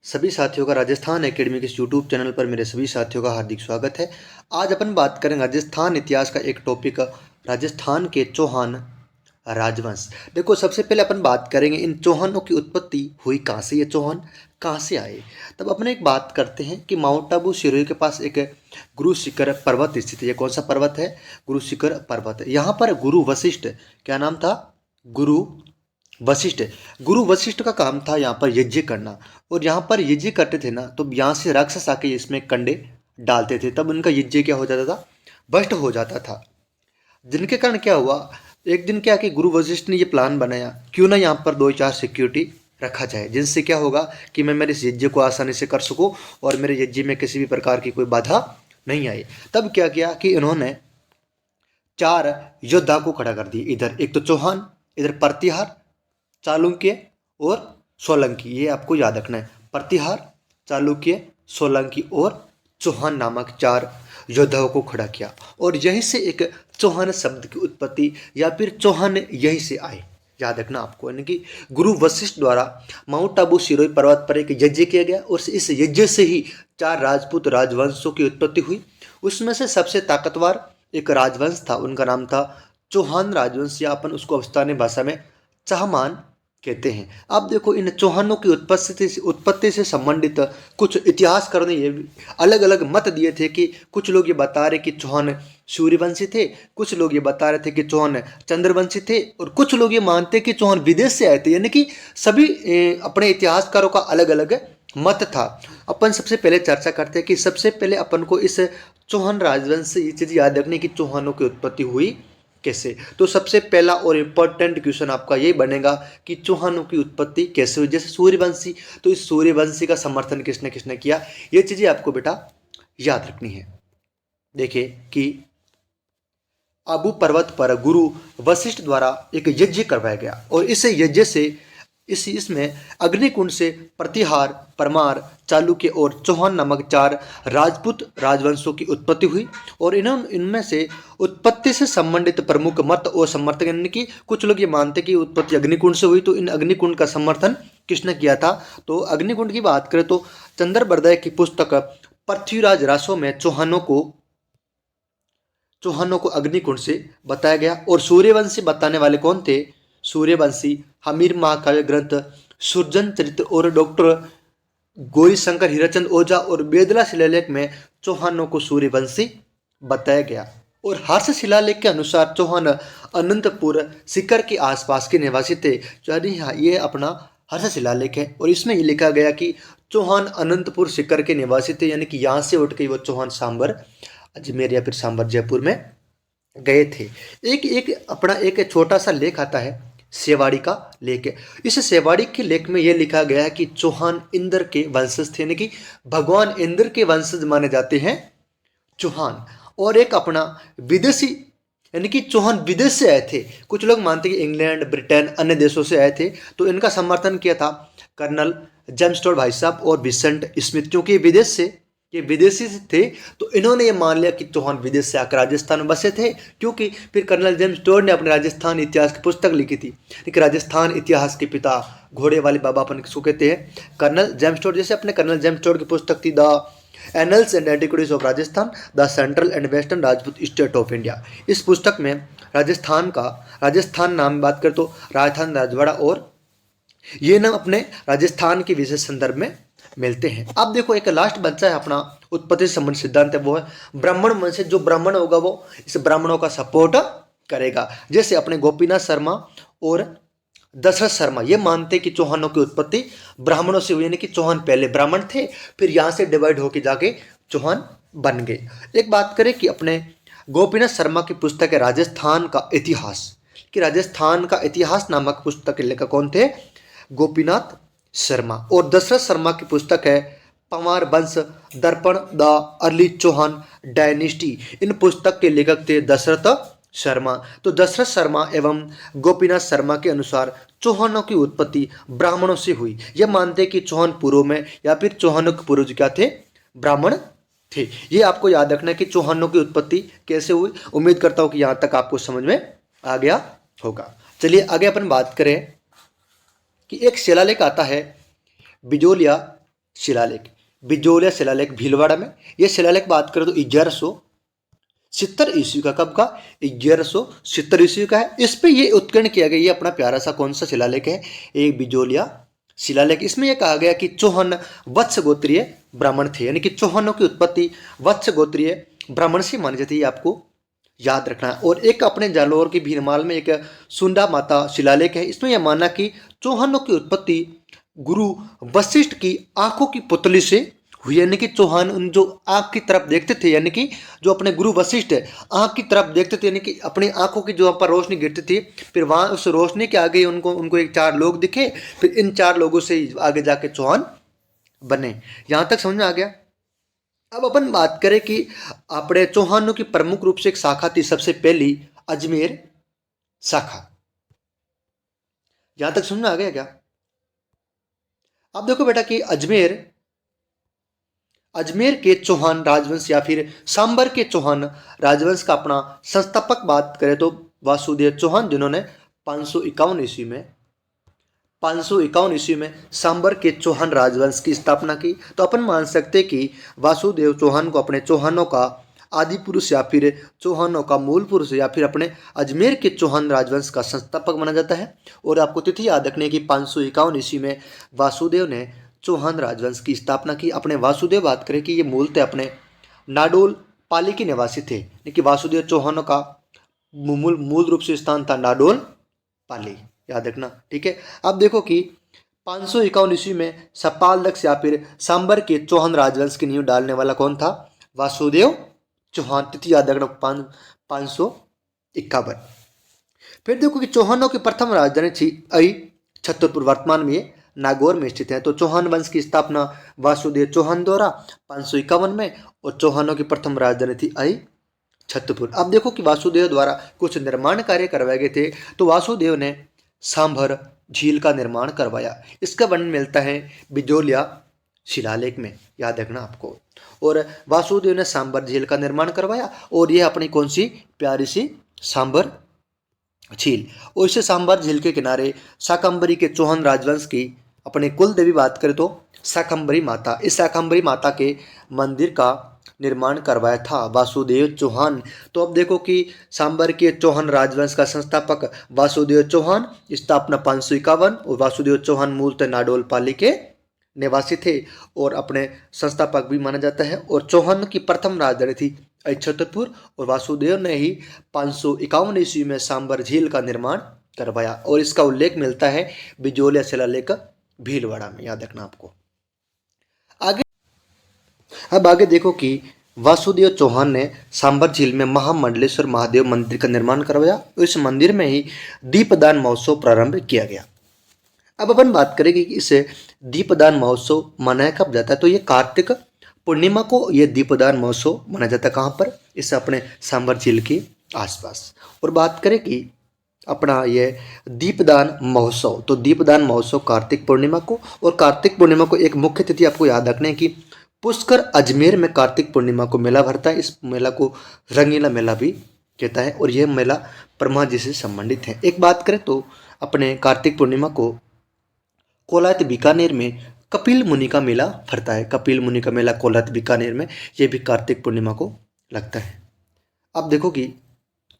सभी साथियों का राजस्थान एकेडमी के इस यूट्यूब चैनल पर मेरे सभी साथियों का हार्दिक स्वागत है। आज अपन बात करेंगे राजस्थान इतिहास का एक टॉपिक, राजस्थान के चौहान राजवंश। देखो, सबसे पहले अपन बात करेंगे इन चौहानों की उत्पत्ति हुई कहाँ से, ये चौहान कहाँ से आए। तब अपने एक बात करते हैं कि माउंट आबू सिरोही के पास एक गुरु शिखर पर्वत स्थित है। ये कौन सा पर्वत है? गुरु शिखर पर्वत। यहाँ पर गुरु वशिष्ठ, क्या नाम था? गुरु वशिष्ठ। गुरु वशिष्ठ का काम था यहाँ पर यज्ञ करना, और यहाँ पर यज्ञ करते थे ना, तो यहाँ से राक्षस आके इसमें कंडे डालते थे, तब उनका यज्ञ क्या हो जाता था? भ्रष्ट हो जाता था। जिनके कारण क्या हुआ, एक दिन क्या कि गुरु वशिष्ठ ने ये प्लान बनाया, क्यों ना यहाँ पर दो चार सिक्योरिटी रखा जाए, जिनसे क्या होगा कि मैं मेरे इस यज्ञ को आसानी से कर सकूं और मेरे यज्ञ में किसी भी प्रकार की कोई बाधा नहीं आई। तब क्या किया कि इन्होंने चार योद्धा को खड़ा कर दिए। इधर एक तो चौहान, इधर प्रतिहार, चालुक्य और सोलंकी। ये आपको याद रखना है, प्रतिहार, चालुक्य, सोलंकी और चौहान नामक चार योद्धाओं को खड़ा किया। और यहीं से एक चौहान शब्द की उत्पत्ति या फिर चौहान यहीं से आए। याद रखना आपको, यानी कि गुरु वशिष्ठ द्वारा माउंट आबू सिरोही पर्वत पर एक यज्ञ किया गया और इस यज्ञ से ही चार राजपूत राजवंशों की उत्पत्ति हुई। उसमें से सबसे ताकतवर एक राजवंश था, उनका नाम था चौहान राजवंश, या अपन उसको स्थानीय भाषा में चाहमान कहते हैं। अब देखो, इन चौहानों की उत्पत्ति से संबंधित कुछ इतिहासकारों ने ये अलग अलग मत दिए थे कि कुछ लोग ये बता रहे कि चौहान सूर्यवंशी थे, कुछ लोग ये बता रहे थे कि चौहान चंद्रवंशी थे, और कुछ लोग ये मानते कि चौहान विदेश से आए थे। यानी कि सभी अपने इतिहासकारों का अलग अलग मत था। अपन सबसे पहले चर्चा करते हैं कि सबसे पहले अपन को इस चौहान राजवंश से ये चीज़ याद रखनी कि चौहानों की उत्पत्ति हुई कैसे। तो सबसे पहला और इम्पोर्टेंट क्वेश्चन आपका यही बनेगा कि चौहानों की उत्पत्ति कैसे हुई। जैसे सूर्यवंशी, तो इस सूर्यवंशी का समर्थन किसने किसने किया, ये चीजें आपको बेटा याद रखनी है। देखिए कि आबू पर्वत पर गुरु वशिष्ठ द्वारा एक यज्ञ करवाया गया, और इस यज्ञ से इसमें अग्निकुंड से प्रतिहार, परमार, चालुक्य और चौहान नामक चार राजपूत राजवंशों की उत्पत्ति हुई। और इनमें से उत्पत्ति से संबंधित प्रमुख मत और समर्थक, यानी कि कुछ लोग ये मानते कि उत्पत्ति अग्निकुंड से हुई, तो इन अग्निकुंड का समर्थन किसने किया था? तो अग्निकुंड की बात करें तो चंद्रबरदय की पुस्तक पृथ्वीराज रासो में चौहानों को अग्निकुंड से बताया गया। और सूर्यवंशी बताने वाले कौन थे? सूर्यवंशी हमीर महाकाव्य ग्रंथ सुरजन चरित्र और डॉक्टर गौरीशंकर हीराचंद ओझा और बेदला शिलालेख में चौहानों को सूर्यवंशी बताया गया। और हर्ष शिलालेख के अनुसार चौहान अनंतपुर शिखर के आसपास के निवासी थे। यानी ये अपना हर्ष शिलालेख है, और इसमें ये लिखा गया कि चौहान अनंतपुर शिखर के निवासी थे, यानी कि यहाँ से उठ के वो चौहान सांबर अजमेर या फिर सांबर जयपुर में गए थे। एक छोटा सा लेख आता है, सेवाड़ी का लेख है। इस सेवाड़ी के लेख में यह लिखा गया है कि चौहान इंद्र के वंशज थे, यानी कि भगवान इंद्र के वंशज माने जाते हैं चौहान। और एक अपना विदेशी, यानी कि चौहान विदेश से आए थे। कुछ लोग मानते कि इंग्लैंड, ब्रिटेन, अन्य देशों से आए थे, तो इनका समर्थन किया था कर्नल जेम्स टोड भाई साहब और विंसेंट स्मिथ, क्योंकि विदेश से ये विदेशी थे, तो इन्होंने ये मान लिया कि चौहान विदेश से आकर राजस्थान में बसे थे। क्योंकि फिर कर्नल जेम्स टोड ने अपने राजस्थान इतिहास की पुस्तक लिखी थी, लेकिन राजस्थान इतिहास के पिता घोड़े वाले बाबा अपन किसको कहते हैं? Colonel James Tod. जैसे अपने कर्नल जेम्स टोड की पुस्तक थी the annals and antiquities of Rajasthan, the central and western Rajput state of India. इस पुस्तक में राजस्थान नाम बात कर तो राजस्थान, राजवाड़ा और ये नाम अपने राजस्थान के विशेष संदर्भ में मिलते हैं। अब देखो, एक लास्ट बच्चा है अपना उत्पत्ति संबंध सिद्धांत है, वो है ब्राह्मण वंश। जो ब्राह्मण होगा वो इस ब्राह्मणों का सपोर्ट करेगा। जैसे अपने गोपीनाथ शर्मा और दशरथ शर्मा ये मानते कि चौहानों की उत्पत्ति ब्राह्मणों से हुई, यानी कि चौहान पहले ब्राह्मण थे, फिर यहाँ से डिवाइड होके जाके चौहान बन गए। एक बात करें कि अपने गोपीनाथ शर्मा की पुस्तक है राजस्थान का इतिहास, कि राजस्थान का इतिहास नामक पुस्तक के लेखक कौन थे? गोपीनाथ शर्मा। और दशरथ शर्मा की पुस्तक है पंवार वंश दर्पण, द अर्ली चौहान डायनेस्टी। इन पुस्तक के लेखक थे दशरथ शर्मा। तो दशरथ शर्मा एवं गोपीनाथ शर्मा के अनुसार चौहानों की उत्पत्ति ब्राह्मणों से हुई। यह मानते कि चौहान पूर्व में या फिर चौहानों के पूर्वज क्या थे? ब्राह्मण थे। ये आपको याद रखना है कि चौहानों की उत्पत्ति कैसे हुई। उम्मीद करता हूँ कि यहाँ तक आपको समझ में आ गया होगा। चलिए आगे अपन बात करें कि एक शिलालेख आता है बिजोलिया शिलालेख, बिजोलिया शिलालेख भीलवाड़ा में। ये शिलालेख बात करें तो 1170 ईस्वी का, कब का? 1170 ईस्वी का है। इस पे ये उत्कीर्ण किया गया, ये अपना प्यारा सा कौन सा शिलालेख है? एक बिजोलिया शिलालेख। इसमें यह कहा गया कि चौहान वत्स गोत्रीय ब्राह्मण थे, यानी कि चौहानों की उत्पत्ति वत्स गोत्रीय ब्राह्मण से मानी जाती है, आपको याद रखना है। और एक अपने जालौर की भीरमाल में एक सुंडा माता शिलालेख है। इसमें यह माना कि चौहानों की उत्पत्ति गुरु वशिष्ठ की आंखों की पुतली से हुई, यानी कि चौहान उन जो आंख की तरफ देखते थे, यानी कि जो अपने गुरु वशिष्ठ है आंख की तरफ देखते थे, यानी कि अपनी आंखों की जो पर रोशनी गिरती थी, फिर वहां उस रोशनी के आगे उनको एक 4 लोग दिखे, फिर इन 4 लोगों से आगे जाके चौहान बने। यहां तक समझ में आ गया। अब अपन बात करें कि अपने चौहानों की प्रमुख रूप से एक शाखा थी, सबसे पहली अजमेर शाखा। यहां तक समझ में आ गया क्या? अब देखो बेटा कि अजमेर के चौहान राजवंश या फिर सांबर के चौहान राजवंश का अपना संस्थापक बात करें तो वासुदेव चौहान, जिन्होंने 551 ईस्वी में सांबर के चौहान राजवंश की स्थापना की। तो अपन मान सकते कि वासुदेव चौहान को अपने चौहानों का आदि पुरुष या फिर चौहानों का मूल पुरुष या फिर अपने अजमेर के चौहान राजवंश का संस्थापक माना जाता है। और आपको तिथि याद रखने की 551 ईस्वी में वासुदेव ने चौहान राजवंश की स्थापना की। अपने वासुदेव बात करें कि ये मूलतः अपने नाडोल पाली के निवासी थे, लेकिन वासुदेव चौहानों का मूल रूप से स्थान था नाडोल पाली, याद रखना, ठीक है। अब देखो कि 551 ईस्वी में सपाल दक्ष या फिर सांबर के चौहान राजवंश की नींव डालने वाला कौन था? वासुदेव चौहान। तिथि याद रखना 551। फिर देखो कि चौहानों की प्रथम राजधानी थी अई छतरपुर, वर्तमान में नागौर में स्थित है। तो चौहान वंश की स्थापना वासुदेव चौहान द्वारा 551 में, और चौहानों की प्रथम राजधानी थी अई छतरपुर। अब देखो कि वासुदेव द्वारा कुछ निर्माण कार्य करवाए गए थे। तो वासुदेव ने सांभर झील का निर्माण करवाया। इसका वर्णन मिलता है बिजोलिया शिलालेख में, याद रखना आपको। और वासुदेव ने सांभर झील का निर्माण करवाया, और यह अपनी कौन सी प्यारी सी सांभर झील। और इसे सांभर झील के किनारे शाकंभरी के चौहान राजवंश की अपने कुल देवी बात करें तो शाकंभरी माता, इस शाकंभरी माता के मंदिर का निर्माण करवाया था वासुदेव चौहान। तो अब देखो कि सांबर के चौहान राजवंश का संस्थापक वासुदेव चौहान, स्थापना 551, और वासुदेव चौहान मूलतः नाडोल पाली के निवासी थे और अपने संस्थापक भी माना जाता है। और चौहान की प्रथम राजधानी थी छतरपुर, और वासुदेव ने ही 551 ईस्वी में सांबर झील का निर्माण करवाया। और इसका उल्लेख मिलता है बिजोलिया शिलालेख भीलवाड़ा में, याद रखना आपको। आगे अब आगे देखो कि वासुदेव चौहान ने सांबर झील में महामंडलेश्वर महादेव मंदिर का निर्माण करवाया। इस मंदिर में ही दीपदान महोत्सव प्रारंभ किया गया। अब अपन बात करेंगे कि इसे दीपदान महोत्सव मनाया कब जाता है? तो ये कार्तिक पूर्णिमा को ये दीपदान महोत्सव मनाया जाता है। कहाँ पर? इस अपने सांबर झील के आसपास। और बात करें कि अपना ये दीपदान महोत्सव, तो दीपदान महोत्सव कार्तिक पूर्णिमा को, और कार्तिक पूर्णिमा को एक मुख्य तिथि आपको याद रखने की पुष्कर अजमेर में कार्तिक पूर्णिमा को मेला भरता है। इस मेला को रंगीला मेला भी कहता है, और यह मेला ब्रह्मा जी से संबंधित है। एक बात करें तो अपने कार्तिक पूर्णिमा को कोलायत बीकानेर में कपिल मुनि का मेला भरता है। कपिल मुनि का मेला कोलायत बीकानेर में, यह भी कार्तिक पूर्णिमा को लगता है। अब देखो कि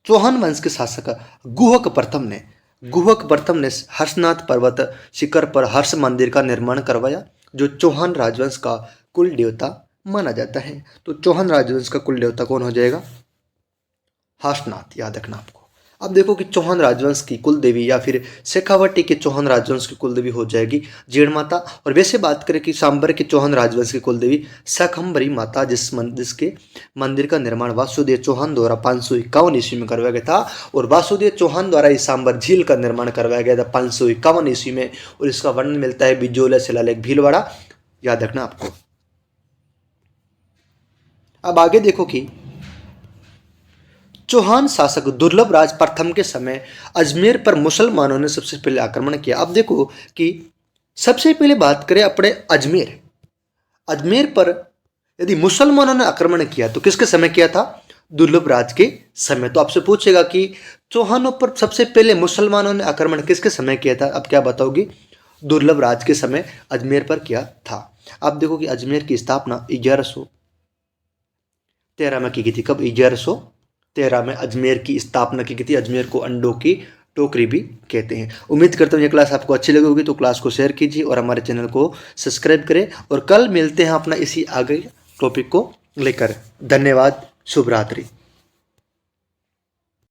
चौहान वंश के शासक गुहक प्रथम ने हर्षनाथ पर्वत शिखर पर हर्ष मंदिर का निर्माण करवाया, जो चौहान राजवंश का कुल देवता माना जाता है। तो चौहान राजवंश का कुल देवता कौन हो जाएगा? हर्षनाथ, याद रखना आपको। अब देखो कि चौहान राजवंश की कुल देवी या फिर शेखावटी के चौहान राजवंश की कुल देवी हो जाएगी जीण माता। और वैसे बात करें कि सांबर के चौहान राजवंश की कुल देवी शाकंभरी माता, जिसके मंदिर का निर्माण वासुदेव चौहान द्वारा 551 ईस्वी में करवाया गया था। और वासुदेव चौहान द्वारा इस सांबर झील का निर्माण करवाया गया था 551 ईस्वी में, और इसका वर्णन मिलता है बिजोलिया शिलालेख भीलवाड़ा, याद रखना आपको। अब आगे देखो कि चौहान शासक दुर्लभ राज प्रथम के समय अजमेर पर मुसलमानों ने सबसे पहले आक्रमण किया। अब देखो कि सबसे पहले बात करें अपने अजमेर पर यदि मुसलमानों ने आक्रमण किया तो किसके समय किया था? दुर्लभ राज के समय। तो आपसे पूछेगा कि चौहानों पर सबसे पहले मुसलमानों ने आक्रमण किसके समय किया था? अब क्या बताओगी? दुर्लभ राज के समय अजमेर पर किया था। आप देखो कि अजमेर की स्थापना 1113 में की गई थी। कब? 1113 में अजमेर की स्थापना की गई थी। अजमेर को अंडों की टोकरी भी कहते हैं। उम्मीद करता हूँ ये क्लास आपको अच्छी लगी होगी, तो क्लास को शेयर कीजिए और हमारे चैनल को सब्सक्राइब करें। और कल मिलते हैं अपना इसी आगे टॉपिक को लेकर। धन्यवाद। शुभ रात्रि।